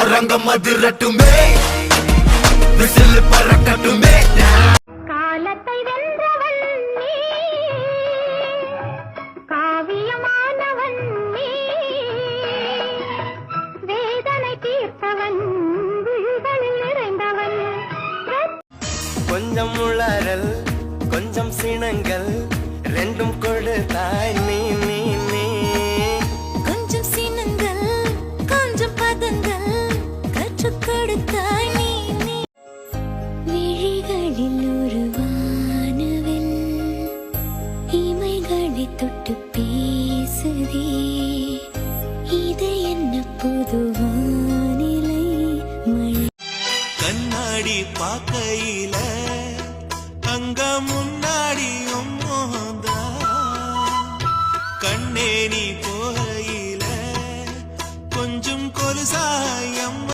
அரங்கம் அதிரட்டுமே, விசில் பறக்கட்டுமே. காலத்தை வென்றவன் நீ, காவியமானவன் நீ, வேதனை தீர்த்தவன், விழிகளில் நிறைந்தவன். கொஞ்சம் உளறல் கொஞ்சம் சினங்கள் ரெண்டும் கொடுத்தாய் நீ நீ நீ. கொஞ்சம் சினங்கள் கொஞ்சம் பதங்கள் கற்றுக் கொடுத்தாய் நீ நீ. விழிகளில் ஒரு வானவில் இமைகளை தொட்டு பேசுதே, இது என்ன புது வானிலை மழை. கண்ணாடி பார்க்கையில அங்க முன்னாடியும் மோந்தா, கண்ணே நீ போகையில கொஞ்சம் கொலுசாய்